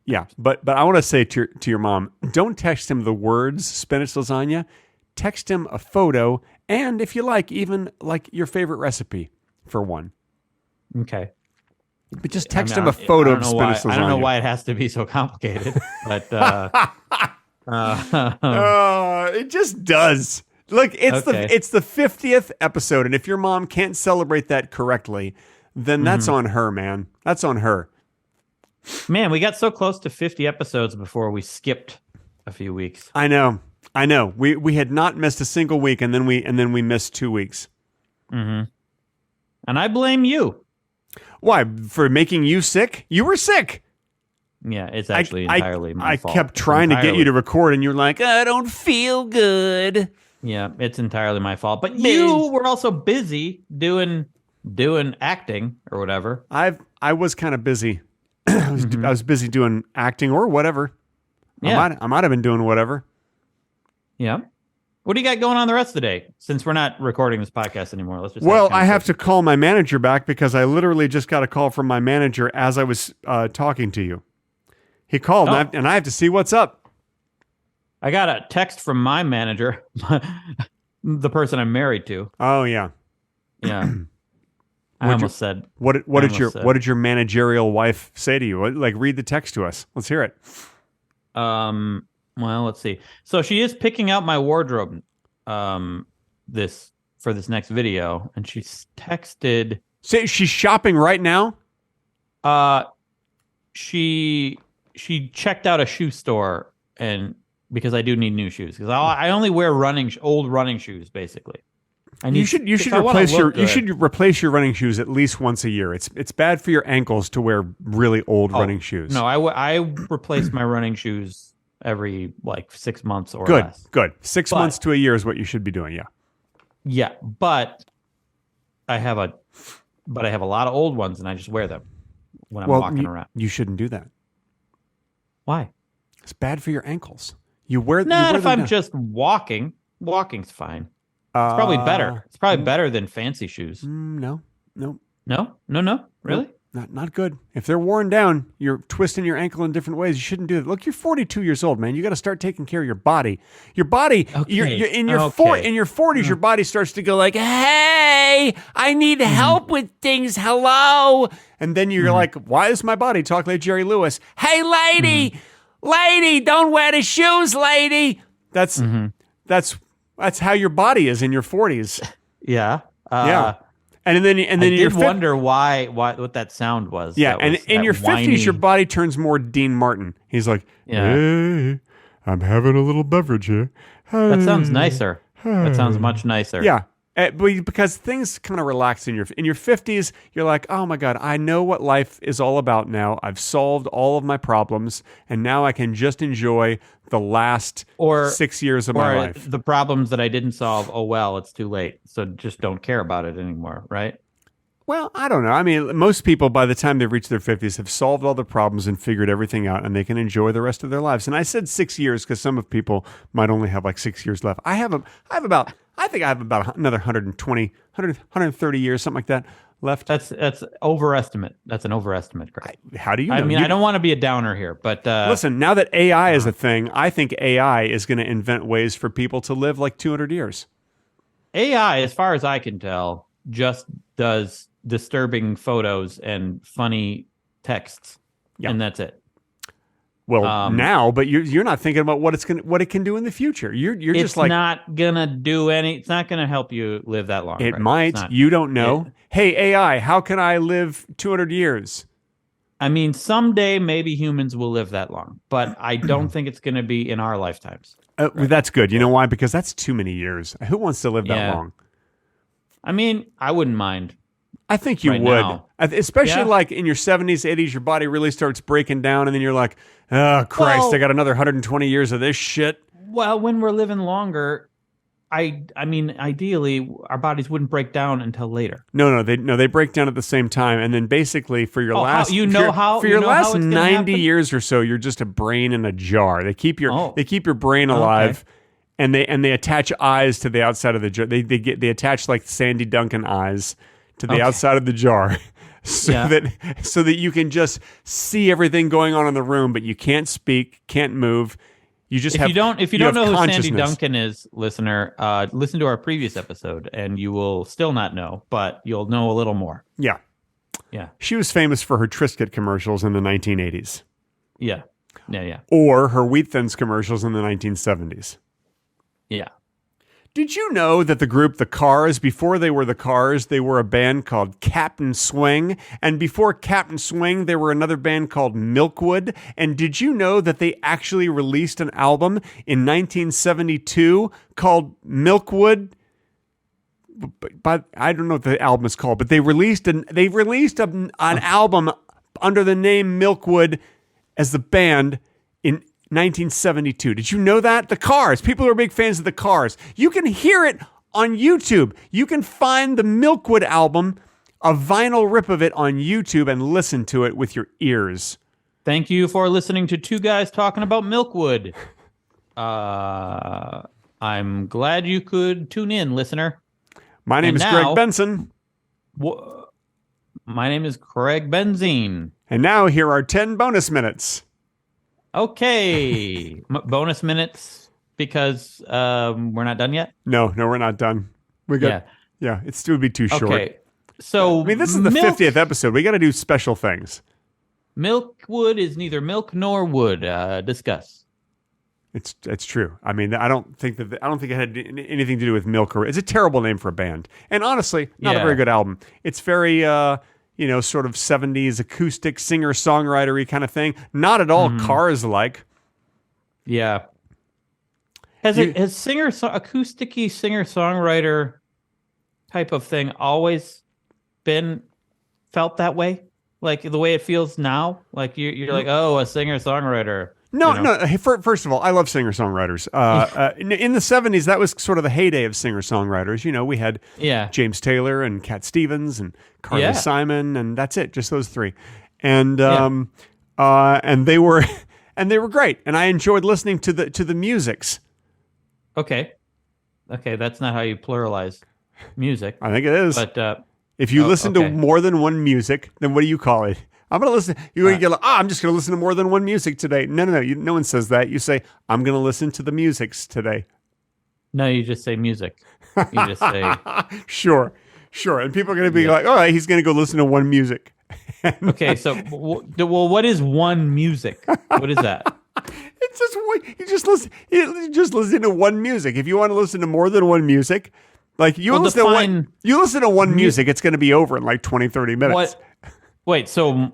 S1: Yeah, but I want to say to your mom, don't text him the words spinach lasagna. Text him a photo, and if you like, even like your favorite recipe for one.
S2: Okay.
S1: But just text him a photo of spinach lasagna.
S2: I don't know why it has to be so complicated, but
S1: it just does. Look, it's the 50th episode, and if your mom can't celebrate that correctly, then that's on her, man. That's on her.
S2: Man, we got so close to 50 episodes before we skipped a few weeks.
S1: I know. We had not missed a single week, and then we missed 2 weeks.
S2: Mm-hmm. And I blame you.
S1: Why? For making you sick? You were sick.
S2: Yeah, it's actually entirely my fault.
S1: I kept trying to get you to record, and you're like, I don't feel good.
S2: Yeah, it's entirely my fault. But you were also busy doing acting or whatever.
S1: I was kind of busy. I was busy doing acting or whatever.
S2: Yeah.
S1: I might have been doing whatever.
S2: Yeah. What do you got going on the rest of the day? Since we're not recording this podcast anymore, let's just.
S1: Well, I have to call my manager back because I literally just got a call from my manager as I was talking to you. He called and I have to see what's up.
S2: I got a text from my manager, the person I'm married to.
S1: Oh yeah.
S2: Yeah. I almost said.
S1: What did your managerial wife say to you? Like, read the text to us. Let's hear it.
S2: Well, let's see. So she is picking out my wardrobe for this next video, and she's texted.
S1: Say she's shopping right now?
S2: She checked out a shoe store, and because I do need new shoes, because I only wear old running shoes basically. You should replace your running shoes at least once a year. It's bad for your ankles to wear really old running shoes. No, I replace my running shoes every 6 months or less.
S1: Good. 6 months to a year is what you should be doing. Yeah.
S2: Yeah, but I have a lot of old ones, and I just wear them when I'm walking around.
S1: You shouldn't do that.
S2: Why?
S1: It's bad for your ankles. You wear.
S2: Not if I'm just walking. Walking's fine. It's probably better. It's probably better than fancy shoes.
S1: No.
S2: No, no, really?
S1: Not good. If they're worn down, you're twisting your ankle in different ways. You shouldn't do that. Look, you're 42 years old, man. You got to start taking care of your body. Your body, you're in your in your 40s, your body starts to go like, "Hey, I need help with things. Hello." And then you're like, "Why does my body talk like Jerry Lewis? Hey, lady, don't wear the shoes, lady." That's how your body is in your 40s.
S2: Yeah.
S1: Yeah. And then
S2: I did wonder why what that sound was.
S1: Yeah,
S2: That
S1: and
S2: was
S1: in
S2: that
S1: your
S2: whiny-
S1: 50s, your body turns more Dean Martin. He's like,
S2: Yeah.
S1: "Hey, I'm having a little beverage here."
S2: That sounds nicer. That sounds much nicer.
S1: Yeah, because things kind of relax in your 50s. You're like, "Oh my God, I know what life is all about now. I've solved all of my problems, and now I can just enjoy the last 6 years of my life."
S2: The problems that I didn't solve, oh well, it's too late. So just don't care about it anymore, right?
S1: Well, I don't know. I mean, most people, by the time they've reached their 50s, have solved all the problems and figured everything out, and they can enjoy the rest of their lives. And I said 6 years because some of people might only have like 6 years left. I think I have about another 130 years, something like that, left.
S2: That's overestimate. That's an overestimate, Greg.
S1: How do you know?
S2: I mean, I don't want to be a downer here, but
S1: listen, now that AI is a thing, I think AI is going to invent ways for people to live like 200 years.
S2: AI, as far as I can tell, just does disturbing photos and funny texts, and that's it.
S1: Well, now, but you're not thinking about what it can do in the future. You're just like,
S2: it's not gonna do any. It's not gonna help you live that long.
S1: It
S2: right?
S1: might. You don't know. Hey, AI, how can I live 200 years?
S2: I mean, someday maybe humans will live that long, but I don't think it's going to be in our lifetimes.
S1: That's good. You know why? Because that's too many years. Who wants to live that long?
S2: I mean, I wouldn't mind.
S1: I think you would.
S2: Now.
S1: Especially like in your 70s, 80s, your body really starts breaking down, and then you're like, oh, Christ, I got another 120 years of this shit.
S2: Well, when we're living longer, I mean, ideally, our bodies wouldn't break down until later.
S1: No, they break down at the same time, and then basically for your last 90 years or so, you're just a brain in a jar. They keep your brain alive, and they attach eyes to the outside of the jar. They attach like Sandy Duncan eyes to the outside of the jar, so that you can just see everything going on in the room, but you can't speak, can't move. You just
S2: if you don't know who Sandy Duncan is, listener, listen to our previous episode, and you will still not know, but you'll know a little more.
S1: Yeah. She was famous for her Triscuit commercials in the 1980s.
S2: Yeah.
S1: Or her Wheat Thins commercials in the 1970s.
S2: Yeah.
S1: Did you know that the group The Cars, before they were The Cars, they were a band called Captain Swing? And before Captain Swing, they were another band called Milkwood? And did you know that they actually released an album in 1972 called Milkwood? But I don't know what the album is called, but they released an album under the name Milkwood as the band in 1972. Did you know that? The Cars. People are big fans of The Cars. You can hear it on YouTube. You can find the Milkwood album, a vinyl rip of it on YouTube, and listen to it with your ears.
S2: Thank you for listening to two guys talking about Milkwood. I'm glad you could tune in, listener.
S1: My name is Greg Benson.
S2: My name is Craig Benzine.
S1: And now here are 10 bonus minutes.
S2: Okay. Bonus minutes because we're not done yet?
S1: No, we're not done. Yeah, it would be too short.
S2: Okay. So
S1: I mean, this is the 50th episode. We got to do special things.
S2: Milkwood is neither milk nor wood. Discuss.
S1: It's true. I mean, I don't think it had anything to do with milk. Or it's a terrible name for a band, and honestly, not a very good album. It's very sort of 70s acoustic singer-songwriter-y kind of thing. Not at all Cars-like.
S2: Yeah. Has acoustic-y singer-songwriter type of thing always been felt that way? Like the way it feels now? Like you're like, oh, a singer-songwriter.
S1: No. Hey, first of all, I love singer-songwriters. In the 70s, that was sort of the heyday of singer-songwriters. You know, we had James Taylor and Cat Stevens and Carly Simon, and that's it, just those three. And they were great, and I enjoyed listening to the musics.
S2: Okay, that's not how you pluralize music.
S1: I think it is.
S2: But
S1: If you listen to
S2: okay.
S1: more than one music, then what do you call it? I'm going to listen. You get like, I'm just going to listen to more than one music today. No. No one says that. You say, I'm going to listen to the musics today.
S2: No, you just say music. You just say,
S1: Sure. And people are going to be like, all right, he's going to go listen to one music.
S2: okay, so, well, what is one music? What is that?
S1: It's just you just listen to one music. If you want to listen to more than one music, like you
S2: Well,
S1: listen to one music, it's going to be over in like 20, 30 minutes.
S2: What? Wait, so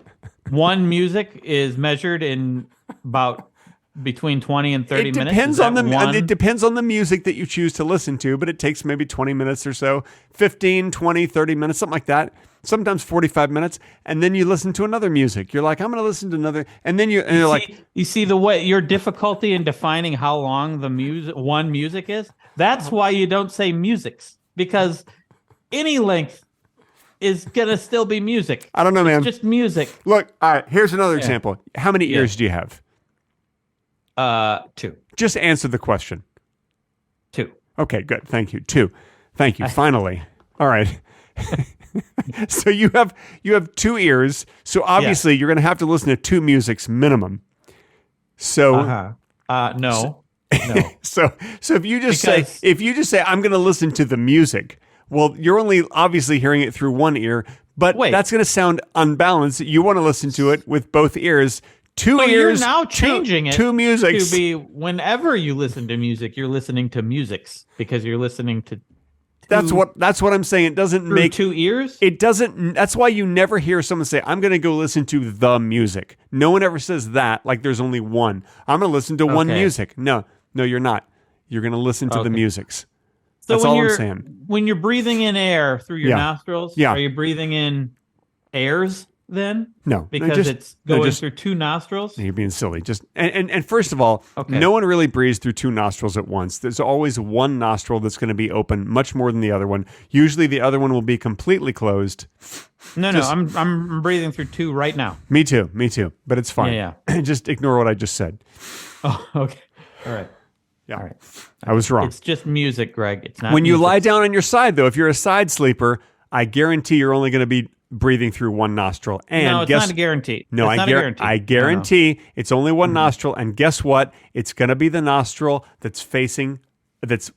S2: one music is measured in about between 20 and 30 minutes?
S1: Depends on it depends on the music that you choose to listen to, but it takes maybe 20 minutes or so, 15, 20, 30 minutes, something like that. Sometimes 45 minutes, and then you listen to another music. You're like, I'm going to listen to another, and then you're like,
S2: you see the way your difficulty in defining how long the music is. That's why you don't say musics, because any length is gonna still be music.
S1: I don't know, man.
S2: It's just music.
S1: Look, all right. Here's another example. How many ears do you have?
S2: 2.
S1: Just answer the question.
S2: 2.
S1: Okay, good. Thank you. 2. Thank you. Finally. All right. So you have 2 ears. So obviously you're going to have to listen to 2 musics minimum. So
S2: No.
S1: so if you just say I'm going to listen to the music, well, you're only obviously hearing it through one ear, but that's going to sound unbalanced. You want to listen to it with both ears. 2 ears.
S2: You're now changing it
S1: 2 musics
S2: to be whenever you listen to music, you're listening to musics because you're listening to.
S1: That's what I'm saying. It doesn't make
S2: 2 ears.
S1: It doesn't. That's why you never hear someone say, "I'm going to go listen to the music." No one ever says that. Like there's only one. I'm going to listen to one music. No, you're not. You're going to listen to the musics.
S2: So
S1: that's all I'm saying.
S2: When you're breathing in air through your nostrils,
S1: Yeah.
S2: are you breathing in airs then?
S1: No,
S2: Because it's going through 2 nostrils?
S1: You're being silly. Just and first of all, no one really breathes through 2 nostrils at once. There's always one nostril that's going to be open much more than the other one. Usually the other one will be completely closed.
S2: No, I'm breathing through 2 right now.
S1: Me too. But it's fine.
S2: Yeah.
S1: Just ignore what I just said.
S2: Oh, okay. All right.
S1: Yeah.
S2: All right.
S1: I was wrong.
S2: It's just music, Greg. It's not
S1: When you
S2: music.
S1: lie down on your side, though, if you're a side sleeper, I guarantee you're only going to be breathing through one nostril. And
S2: No, it's not a guarantee.
S1: No,
S2: it's not a guarantee.
S1: I guarantee it's only one nostril. And guess what? It's going to be the nostril that's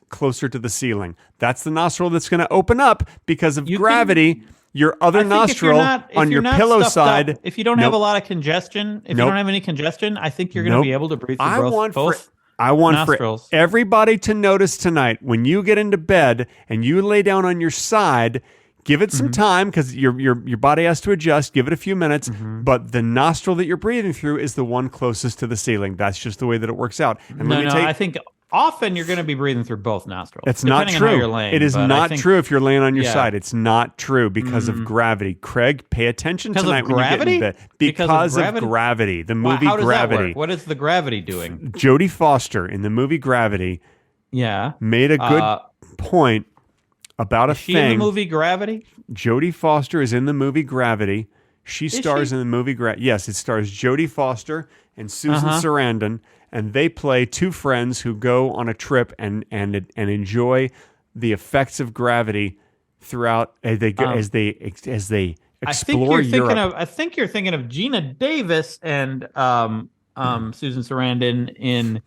S1: closer to the ceiling. That's the nostril that's going to open up because of gravity. Your other nostril on your pillow side.
S2: If you don't have a lot of congestion, if you don't have any congestion, I think you're going to be able to breathe through both.
S1: I want
S2: nostrils.
S1: For everybody to notice tonight when you get into bed and you lay down on your side, give it some time because your body has to adjust. Give it a few minutes, but the nostril that you're breathing through is the one closest to the ceiling. That's just the way that it works out. And
S2: I think often you're going to be breathing through both nostrils.
S1: It's not
S2: depending
S1: true.
S2: on how you're laying,
S1: it is not true if you're laying on your
S2: Yeah.
S1: side. It's not true because of gravity. Craig, pay attention
S2: Because of
S1: tonight when you get
S2: gravity?
S1: in bed.
S2: Because
S1: Because
S2: of
S1: of
S2: gravity?
S1: gravity. The movie
S2: how does that
S1: Gravity.
S2: work? What is the gravity doing?
S1: Jodie Foster in the movie Gravity
S2: Yeah.
S1: made a good point about a
S2: She
S1: thing.
S2: in the movie Gravity?
S1: Jodie Foster is in the movie Gravity. She stars
S2: she?
S1: in the movie Gravity. Yes, it stars Jodie Foster and Susan Sarandon, and they play 2 friends who go on a trip and enjoy the effects of gravity throughout as they explore Europe.
S2: I think you're thinking of Gina Davis and Susan Sarandon in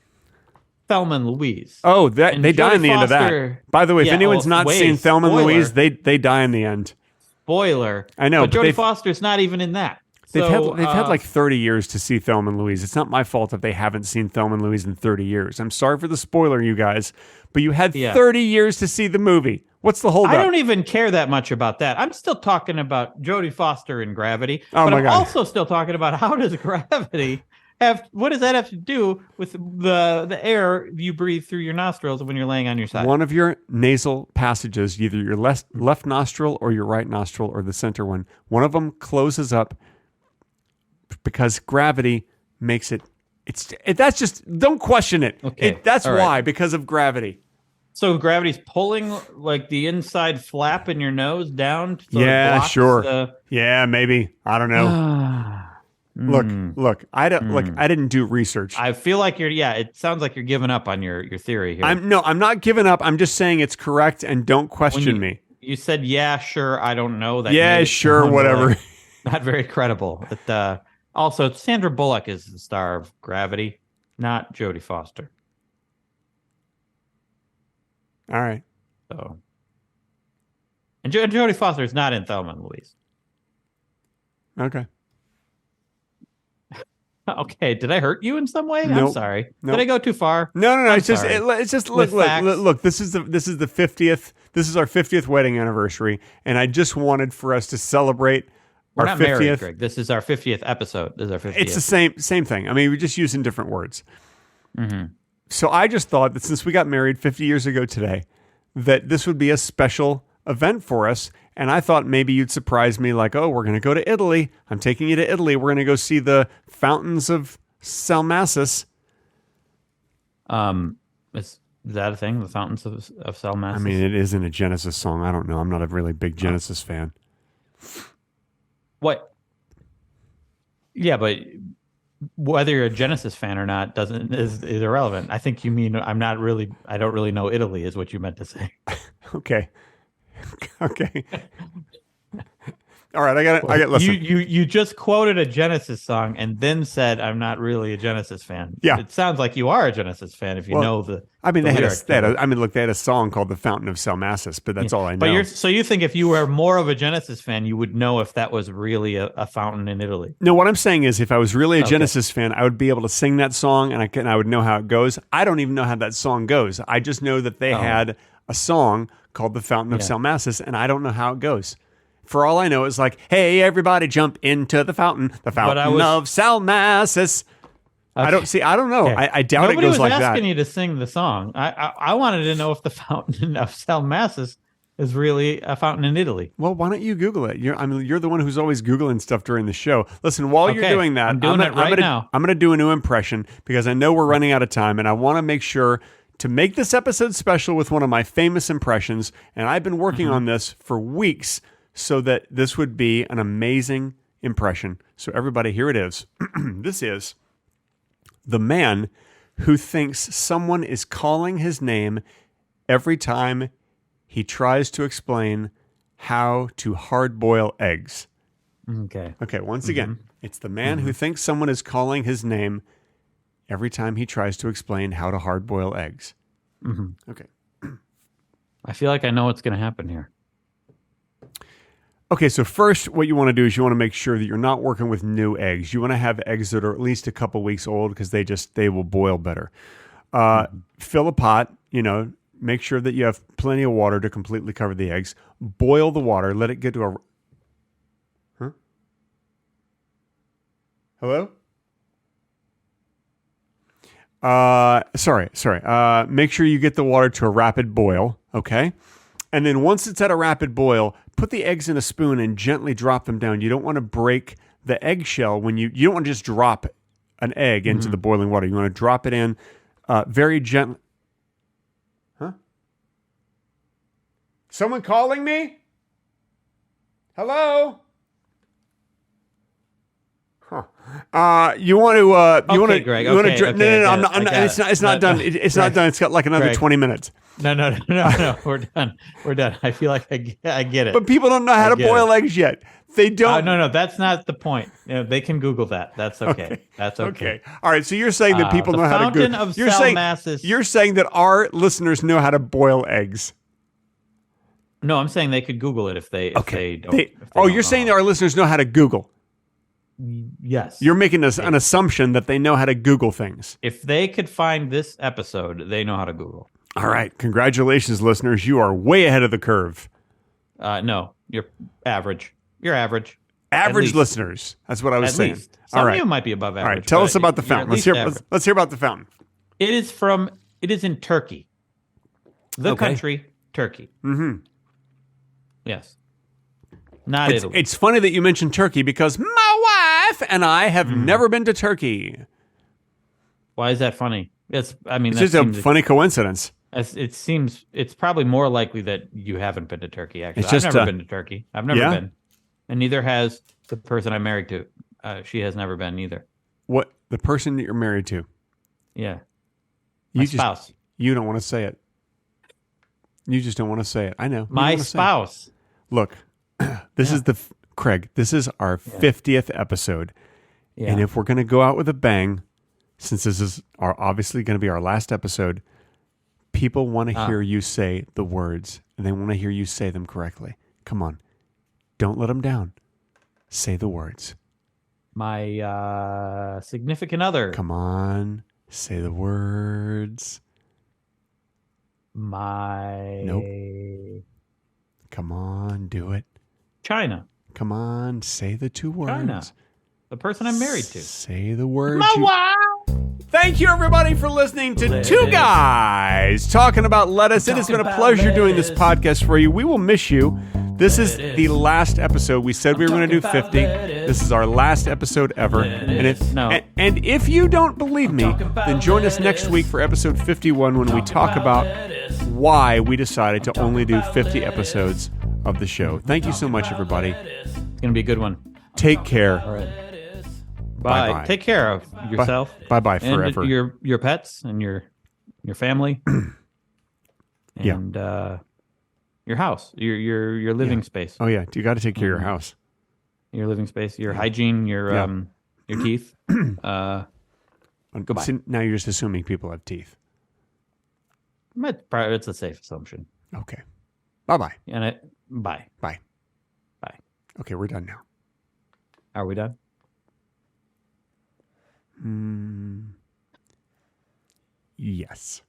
S2: Thelma and Louise.
S1: Oh,
S2: And
S1: they die
S2: Jodie
S1: in the end of that.
S2: Foster-
S1: By the way, if
S2: Yeah,
S1: anyone's
S2: well,
S1: not
S2: wait,
S1: seen Thelma and
S2: spoiler.
S1: Louise, they die in the end.
S2: Spoiler.
S1: I know,
S2: but
S1: but
S2: Jodie
S1: they've-
S2: Foster's not even in that.
S1: They've
S2: So,
S1: had like 30 years to see Thelma and Louise. It's not my fault if they haven't seen Thelma and Louise in 30 years. I'm sorry for the spoiler, you guys, but you had 30 years to see the movie. What's the holdup?
S2: I don't even care that much about that. I'm still talking about Jodie Foster in Gravity.
S1: Oh,
S2: but
S1: my
S2: I'm
S1: God.
S2: also still talking about how does gravity what does that have to do with the air you breathe through your nostrils when you're laying on your side?
S1: One of your nasal passages, either your left nostril or your right nostril or the center one of them closes up because gravity makes it. That's just, don't question it.
S2: Okay.
S1: That's
S2: All
S1: why,
S2: right.
S1: because of gravity.
S2: So gravity's pulling like the inside flap in your nose down. So it
S1: Yeah,
S2: blocks
S1: sure.
S2: the-
S1: Yeah, maybe. I don't know. Look. I didn't do research.
S2: I feel like it sounds like you're giving up on your theory here.
S1: I'm not giving up. I'm just saying it's correct and don't question me.
S2: You said, yeah, sure, I don't know. That
S1: Yeah,
S2: made it
S1: sure,
S2: sound
S1: whatever.
S2: like not very credible. But, also, Sandra Bullock is the star of Gravity, not Jodie Foster.
S1: All right.
S2: So, and Jodie Foster is not in Thelma and Louise.
S1: Okay.
S2: Okay, did I hurt you in some way? I'm
S1: Nope.
S2: sorry.
S1: Nope.
S2: Did I go too far?
S1: No.
S2: I'm
S1: It's just
S2: sorry.
S1: it's just
S2: With
S1: look.
S2: facts.
S1: Look. This is the 50th. This is our 50th wedding anniversary, and I just wanted for us to celebrate
S2: We're
S1: our
S2: not
S1: 50th.
S2: married, Greg. This is our 50th episode. This is our 50th.
S1: It's the same thing. I mean, we're just using different words.
S2: Mhm.
S1: So I just thought that since we got married 50 years ago today, that this would be a special event for us. And I thought maybe you'd surprise me, like, oh, we're going to go to Italy. I'm taking you to Italy. We're going to go see the fountains of Salmacis.
S2: Is that a thing? The Fountains of Salmacis?
S1: I mean, it isn't a Genesis song. I don't know. I'm not a really big Genesis fan.
S2: What? Yeah, but whether you're a Genesis fan or not is irrelevant. I think you mean I don't really know Italy is what you meant to say.
S1: Okay. Okay. All right. I got listen.
S2: You just quoted a Genesis song and then said I'm not really a Genesis fan.
S1: Yeah.
S2: It sounds like you are a Genesis fan if you know the.
S1: I mean,
S2: the
S1: they had
S2: lyric.
S1: they had a song called "The Fountain of Salmacis," but that's all I know.
S2: But so you think if you were more of a Genesis fan, you would know if that was really a fountain in Italy?
S1: No, what I'm saying is, if I was really a Genesis fan, I would be able to sing that song, and I would know how it goes. I don't even know how that song goes. I just know that they had a song called "The Fountain of Salmacis," and I don't know how it goes. For all I know, it's like, "Hey, everybody, jump into the fountain of Salmacis."
S2: Okay.
S1: I don't know.
S2: Okay.
S1: I doubt
S2: Nobody
S1: it goes
S2: was
S1: like
S2: asking
S1: that.
S2: you to sing the song. I wanted to know if the fountain of Salmacis is really a fountain in Italy.
S1: Well, why don't you Google it? You're the one who's always Googling stuff during the show. Listen, while you're
S2: Okay,
S1: doing that,
S2: I'm doing it right now.
S1: I'm going to do a new impression because I know we're running out of time, and I want to make sure to make this episode special with one of my famous impressions. And I've been working on this for weeks so that this would be an amazing impression. So everybody, here it is. This is the man who thinks someone is calling his name every time he tries to explain how to hard-boil eggs.
S2: Okay.
S1: Okay, once again, it's the man who thinks someone is calling his name every time he tries to explain how to hard-boil eggs. Okay.
S2: I feel like I know what's going to happen here.
S1: Okay, so first, what you want to do is you want to make sure that you're not working with new eggs. You want to have eggs that are at least a couple weeks old because they will boil better. Fill a pot, make sure that you have plenty of water to completely cover the eggs. Boil the water. Let it get to a... Huh? Hello? Sorry. Make sure you get the water to a rapid boil, okay? And then once it's at a rapid boil, put the eggs in a spoon and gently drop them down. You don't want to break the eggshell when you don't want to just drop an egg into the boiling water. You want to drop it in very gently. Huh? Someone calling me? Hello? Huh. You want to? You want to,
S2: Greg.
S1: You want
S2: Okay,
S1: to?
S2: okay,
S1: No.
S2: I
S1: I'm
S2: get
S1: not.
S2: it. I got
S1: It's not. It's
S2: it.
S1: not done. It's not done. It's got like another
S2: Greg.
S1: 20 minutes.
S2: No. We're done. We're done. I feel like I get it.
S1: But people don't know how to
S2: get
S1: boil eggs yet. They don't.
S2: No. That's not the point. They can Google that. That's okay. That's okay.
S1: All right. So you're saying that people
S2: The
S1: know how to
S2: Fountain
S1: Google.
S2: of
S1: You're saying
S2: Salmacis.
S1: you're saying that our listeners know how to boil eggs.
S2: No, I'm saying they could Google it if they don't. If they
S1: Oh,
S2: don't
S1: you're
S2: know
S1: saying
S2: how.
S1: that our listeners know how to Google.
S2: Yes.
S1: You're making an assumption that they know how to Google things.
S2: If they could find this episode, they know how to Google.
S1: All right. Congratulations, listeners. You are way ahead of the curve.
S2: No, you're average. You're average.
S1: Average
S2: least.
S1: listeners. That's what I was
S2: At
S1: saying.
S2: least. Some
S1: All
S2: of
S1: right.
S2: you might be above average.
S1: All right. Tell
S2: but
S1: us about the
S2: you're at
S1: fountain. Let's
S2: least
S1: hear.
S2: average.
S1: Let's hear about the fountain.
S2: It is in Turkey. The country, Turkey. Mm-hmm. Yes. Not Italy.
S1: It's funny that you mentioned Turkey because my wife and I have never been to Turkey.
S2: Why is that funny? It's
S1: just a funny coincidence.
S2: It seems it's probably more likely that you haven't been to Turkey. Actually,
S1: It's just,
S2: I've never been to Turkey. I've never
S1: yeah?
S2: been, and neither has the person I'm married to. She has never been either.
S1: What the person that you're married to?
S2: Yeah,
S1: You
S2: my
S1: just
S2: spouse.
S1: you don't want to say it. You just don't want to say it. I know. You don't
S2: My
S1: wanna say it.
S2: spouse.
S1: Look, this is Craig. This is our 50th episode,
S2: Yeah.
S1: and if we're going to go out with a bang, since this is obviously going to be our last episode, people want to hear you say the words, and they want to hear you say them correctly. Come on, don't let them down. Say the words.
S2: My significant other.
S1: Come on, say the words.
S2: My
S1: Nope. Come on, do it.
S2: China.
S1: Come on, say the 2 words.
S2: China. The person I'm married to.
S1: Say the words.
S2: My
S1: you-
S2: wife.
S1: Thank you, everybody, for listening to
S3: Lettuce.
S1: Two Guys Talking About Lettuce. It has been a
S3: Talking
S1: pleasure
S3: about
S1: doing this
S3: lettuce.
S1: podcast for you. We will miss you. This is
S3: Lettuce.
S1: the last episode. We said we were going to do
S3: talking about
S1: 50.
S3: lettuce.
S1: This is our last episode ever. And if,
S2: No.
S1: and if you don't believe me,
S3: talking about
S1: then join us next
S3: lettuce.
S1: week for episode 51 when we talk about why we decided to only do 50 episodes of the show. Thank you so much, everybody.
S2: It's going to be a good one.
S1: Take care.
S2: All right.
S1: Bye-bye.
S2: Bye. Take care of yourself.
S1: Bye-bye
S2: and
S1: forever.
S2: your pets and your family.
S1: Yeah.
S2: And your house, your living space.
S1: Oh, yeah. You got to take care of your house.
S2: Your living space, your hygiene, your teeth. Goodbye.
S1: See, now you're just assuming people have teeth.
S2: It's a safe assumption.
S1: Okay. Bye-bye.
S2: And bye.
S1: Bye.
S2: Bye.
S1: Okay, we're done now.
S2: Are we done?
S1: Yes.